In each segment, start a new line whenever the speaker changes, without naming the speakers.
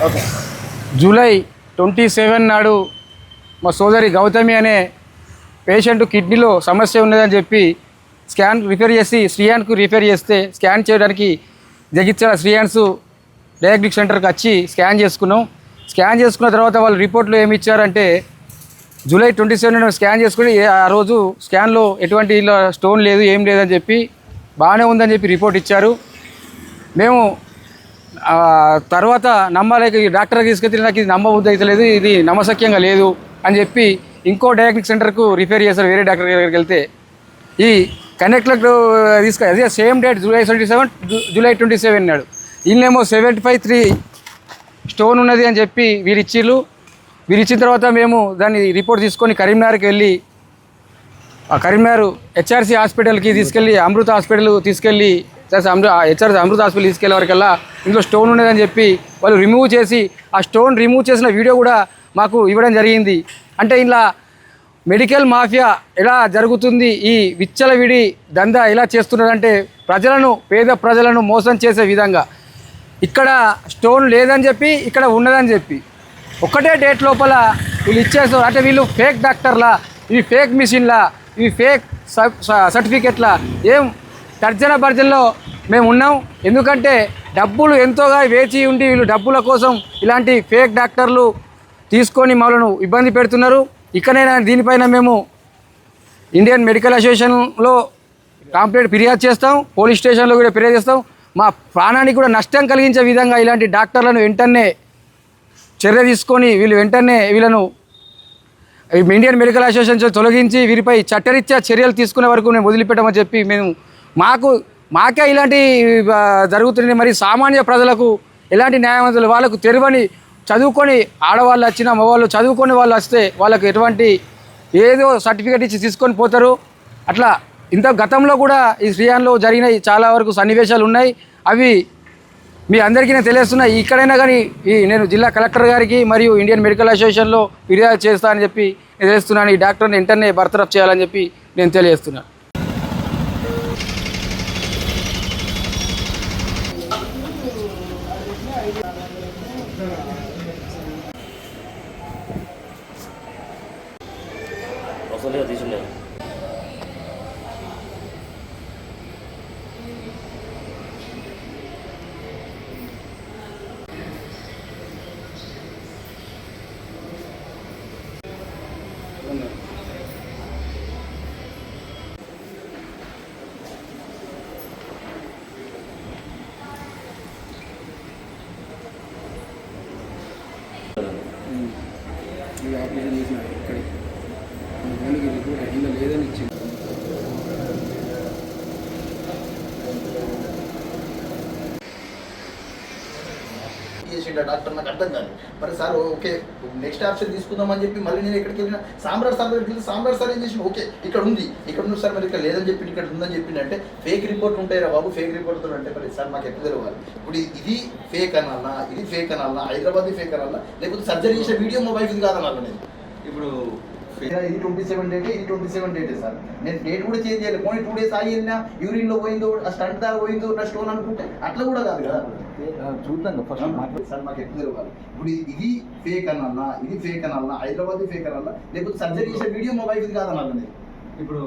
Okay.
July 27 నాడు మా సోదరి గౌతమి అనే పేషెంట్ కిడ్నీలో సమస్య ఉన్నదని చెప్పి స్కాన్ రిఫర్ చేసి శ్రీయాన్కు రిఫర్ చేస్తే స్కాన్ చేయడానికి జగిత్యాల శ్రీయాన్స్ డయాగ్నోస్టిక్ సెంటర్కి వచ్చి స్కాన్ చేసుకున్నాం. స్కాన్ చేసుకున్న తర్వాత వాళ్ళు రిపోర్ట్లో ఏమి ఇచ్చారంటే జూలై 27 స్కాన్ చేసుకుని ఆ రోజు స్కాన్లో ఎటువంటి ఇలా స్టోన్ లేదు ఏం లేదని చెప్పి బాగానే ఉందని చెప్పి రిపోర్ట్ ఇచ్చారు. మేము తర్వాత నమ్మలేక డాక్టర్కి తీసుకెళ్తే నాకు ఇది నమ్మబుద్ధి అవుతలేదు, ఇది నమ్మశక్యంగా లేదు అని చెప్పి ఇంకో డయాగ్నోస్టిక్ సెంటర్కు రిఫర్ చేశారు. వేరే డాక్టర్ దగ్గరికి వెళ్తే ఈ కనెక్ట్లకు అదే సేమ్ డేట్ జూలై 27 నాడు వీళ్ళేమో 75/3 స్టోన్ ఉన్నది అని చెప్పి వీరు ఇచ్చిన తర్వాత మేము దాన్ని రిపోర్ట్ తీసుకొని కరీంనగర్కి వెళ్ళి ఆ కరీంనగర్ హెచ్ఆర్సీ హాస్పిటల్కి తీసుకెళ్ళి అమృత హాస్పిటల్ తీసుకెళ్ళి అమృత హాస్పిటల్ తీసుకెళ్ళే వరకల్లా ఇందులో స్టోన్ ఉన్నదని చెప్పి వాళ్ళు రిమూవ్ చేసి ఆ స్టోన్ రిమూవ్ చేసిన వీడియో కూడా మాకు ఇవ్వడం జరిగింది. అంటే ఇలా మెడికల్ మాఫియా ఎలా జరుగుతుంది, ఈ విచ్చలవిడి దందా ఎలా చేస్తున్నారంటే పేద ప్రజలను మోసం చేసే విధంగా ఇక్కడ స్టోన్ లేదని చెప్పి ఇక్కడ ఉన్నదని చెప్పి ఒక్కటే డేట్ లోపల వీళ్ళు ఇచ్చేస్తారు. అంటే వీళ్ళు ఫేక్ డాక్టర్లా, ఇవి ఫేక్ మిషన్లా, ఇవి ఫేక్ సర్టిఫికెట్లా ఏం తర్జన భర్జనలో మేము ఉన్నాం. ఎందుకంటే డబ్బులు ఎంతోగా వేచి ఉండి వీళ్ళు డబ్బుల కోసం ఇలాంటి ఫేక్ డాక్టర్లు తీసుకొని మమ్మల్ని ఇబ్బంది పెడుతున్నారు. ఇకనైనా దీనిపైన మేము ఇండియన్ మెడికల్ అసోసియేషన్లో కంప్లైంట్ ఫిర్యాదు చేస్తాం, పోలీస్ స్టేషన్లో కూడా ఫిర్యాదు చేస్తాం. మా ప్రాణానికి కూడా నష్టం కలిగించే విధంగా ఇలాంటి డాక్టర్లను వెంటనే చర్య తీసుకొని వీళ్ళను ఇండియన్ మెడికల్ అసోసియేషన్ తొలగించి వీరిపై చట్టరీత్యా చర్యలు తీసుకునే వరకు మేము వదిలిపెట్టమని చెప్పి మేము మాకే ఇలాంటి జరుగుతున్నాయి. మరి సామాన్య ప్రజలకు ఎలాంటి న్యాయవంతులు వాళ్ళకు తెరవని చదువుకొని ఆడవాళ్ళు వచ్చిన మగవాళ్ళు చదువుకొని వాళ్ళు వస్తే వాళ్ళకు ఎటువంటి ఏదో సర్టిఫికేట్ ఇచ్చి తీసుకొని పోతారు. అట్లా ఇంత గతంలో కూడా ఈ శ్రీయాన్లో జరిగిన చాలా వరకు సన్నివేశాలు ఉన్నాయి. అవి మీ అందరికీ నేను తెలియజేస్తున్నా. ఇక్కడైనా కానీ నేను జిల్లా కలెక్టర్ గారికి మరియు ఇండియన్ మెడికల్ అసోసియేషన్లో ఫిర్యాదు చేస్తానని చెప్పి నేను తెలుస్తున్నాను. ఈ డాక్టర్ని వెంటనే బర్తరఫ్ చేయాలని చెప్పి నేను తెలియజేస్తున్నాను.
ఆపరేషన్ చేసిన ఇక్కడ లేదని ఇచ్చింది.
చేసిండ డాక్టర్ నాకు అర్థం కాదు. మరి సార్ ఓకే నెక్స్ట్ ఆప్షన్ తీసుకుందామని చెప్పి మళ్ళీ నేను ఎక్కడికి వెళ్ళినా సామ్రాట్ సార్ దగ్గరికి వెళ్ళి సామ్రాట్ సార్ ఏం చేసిన ఓకే ఇక్కడ ఉంది సార్ మరి ఇక్కడ లేదని చెప్పి ఇక్కడ ఉందని చెప్పిందంటే ఫేక్ రిపోర్ట్ ఉంటాయిరా బాబు, ఫేక్ రిపోర్ట్తో అంటే మరి సార్ మాకు ఎట్లా తెలియాలి? ఇప్పుడు ఇది ఫేక్ అనాలనా, ఇది ఫేక్ అనాలనా, హైదరాబాద్ ఫేక్ అనాలనా, లేకపోతే సర్జరీ చేసే వీడియో మా వైఫ్ ఇది కాదనాలి? నేను ఇప్పుడు ఇది 27 డేటే, ఇది 27 డేటే సార్. నేను డేట్ కూడా చేంజ్ చేయాలి. పోనీ 2 days ఆగినా యూరిన్లో పోయిందో ఆ స్టంట్ దాకా పోయిందో నా స్టోన్ అనుకుంటే అట్లా కూడా కాదు కదా. చూద్దాం ఫస్ట్ సార్ మాకు ఎప్పుడు తెలియాలి? ఇప్పుడు ఇది ఫేక్ అనాలనా, ఇది ఫేక్ అనాలనా, హైదరాబాద్ ఫేక్ అనాలనా, లేకపోతే సర్జరీ చేసే వీడియో మా వైఫ్ ఇది కాదనాలి? ఇప్పుడు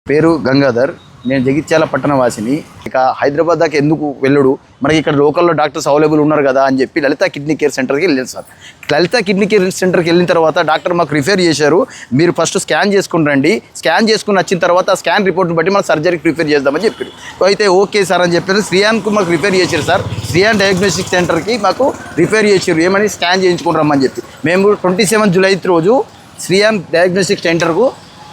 పేరు గంగాధర్, నేను జగిత్యాల పట్టణ వాసిని. ఇక హైదరాబాద్ దాకా ఎందుకు వెళ్ళడు, మనకి ఇక్కడ లోకల్లో డాక్టర్స్ అవైలబుల్ ఉన్నారు కదా అని చెప్పి లలిత కిడ్నీ కేర్ సెంటర్కి వెళ్ళాను సార్. లలిత కిడ్నీ కేర్ సెంటర్కి వెళ్ళిన తర్వాత డాక్టర్ మాకు రిఫర్ చేశారు, మీరు ఫస్ట్ స్కాన్ చేసుకుని రండి, స్కాన్ చేసుకుని వచ్చిన తర్వాత ఆ స్కాన్ రిపోర్ట్ని బట్టి మనం సర్జరీకి ప్రిఫర్ చేద్దామని చెప్పారు. అయితే ఓకే సార్ అని చెప్పారు. శ్రీయాన్కు మాకు రిఫర్ చేశారు సార్. శ్రీయాన్ డయాగ్నోస్టిక్ సెంటర్కి మాకు రిఫర్ చేశారు, ఏమని స్కాన్ చేయించుకుని రమ్మని చెప్పి. మేము 27 జూలై రోజు శ్రీయాన్ డయాగ్నోస్టిక్ సెంటర్కు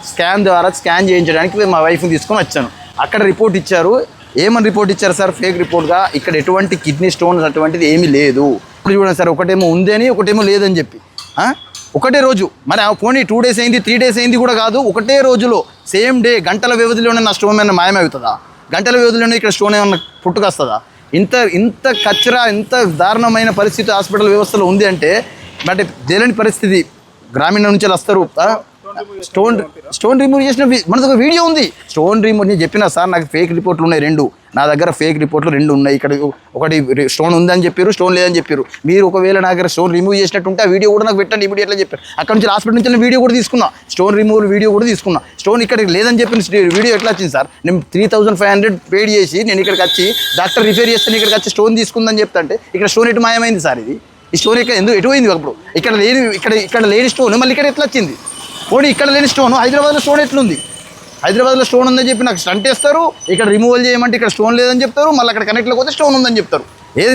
స్కాన్ ద్వారా స్కాన్ చేయించడానికి మా వైఫ్ని తీసుకొని వచ్చాను. అక్కడ రిపోర్ట్ ఇచ్చారు. ఏమని రిపోర్ట్ ఇచ్చారు సార్? ఫేక్ రిపోర్ట్గా ఇక్కడ ఎటువంటి కిడ్నీ స్టోన్స్ అటువంటిది ఏమీ లేదు. ఇప్పుడు చూడండి సార్, ఒకటేమో ఉంది అని ఒకటేమో లేదని చెప్పి ఒకటే రోజు మరి పోనీ 2 days అయింది 3 days అయింది కూడా కాదు, ఒకటే రోజులో సేమ్ డే గంటల వ్యవధిలోనే నా స్టోన్ ఏమైనా మాయమవుతుందా? గంటల వ్యవధిలోనే ఇక్కడ స్టోన్ ఏమైనా పుట్టుకొస్తుందా? ఇంత కచ్చరా, ఇంత దారుణమైన పరిస్థితి హాస్పిటల్ వ్యవస్థలో ఉంది అంటే బట్ తెలియని పరిస్థితి. గ్రామీణ నుంచి వస్తారు స్టోన్ రిమూవ్ చేసిన మనకు ఒక వీడియో ఉంది. స్టోన్ రిమూవ్ నేను చెప్పినా సార్, నాకు ఫేక్ రిపోర్ట్లు ఉన్నాయి 2. నా దగ్గర ఫేక్ రిపోర్ట్లు 2 ఉన్నాయి. ఇక్కడ ఒకటి స్టోన్ ఉందని చెప్పారు, స్టోన్ లేదని చెప్పారు. మీరు ఒకవేళ నా దగ్గర స్టోన్ రిమూవ్ చేసినట్టు ఉంటే ఆ వీడియో కూడా నాకు పెట్టండి ఇమీడియట్గా చెప్పారు. అక్కడ నుంచి హాస్పిటల్ నుంచి వీడియో కూడా తీసుకున్నా, స్టోన్ రిమూవల్ వీడియో కూడా తీసుకున్నా. స్టోన్ ఇక్కడికి లేదని చెప్పిన వీడియో ఎట్లా వచ్చింది సార్? నేను 3500 పేడ్ చేసి నేను ఇక్కడికి వచ్చి డాక్టర్ రిఫేర్ చేస్తాను, ఇక్కడికి వచ్చి స్టోన్ తీసుకుందని చెప్తాంటే ఇక్కడ స్టోన్ ఎటు మాయమైంది సార్? ఈ స్టోన్ ఇక్కడ ఎందుకు ఎటు పోయింది? అప్పుడు ఇక్కడ లేని స్టోన్ మళ్ళీ ఇక్కడ ఎట్లా వచ్చింది? పోనీ ఇక్కడ లేని స్టోన్ హైదరాబాద్లో స్టోన్ ఎట్లుంది? హైదరాబాద్లో స్టోన్ ఉందని చెప్పి నాకు స్టంట్ వేస్తారు, ఇక్కడ రిమూవల్ చేయమంటే ఇక్కడ స్టోన్ లేదని చెప్తారు, మళ్ళీ అక్కడ కనెక్ట్లోకి పోతే స్టోన్ ఉందని చెప్తారు.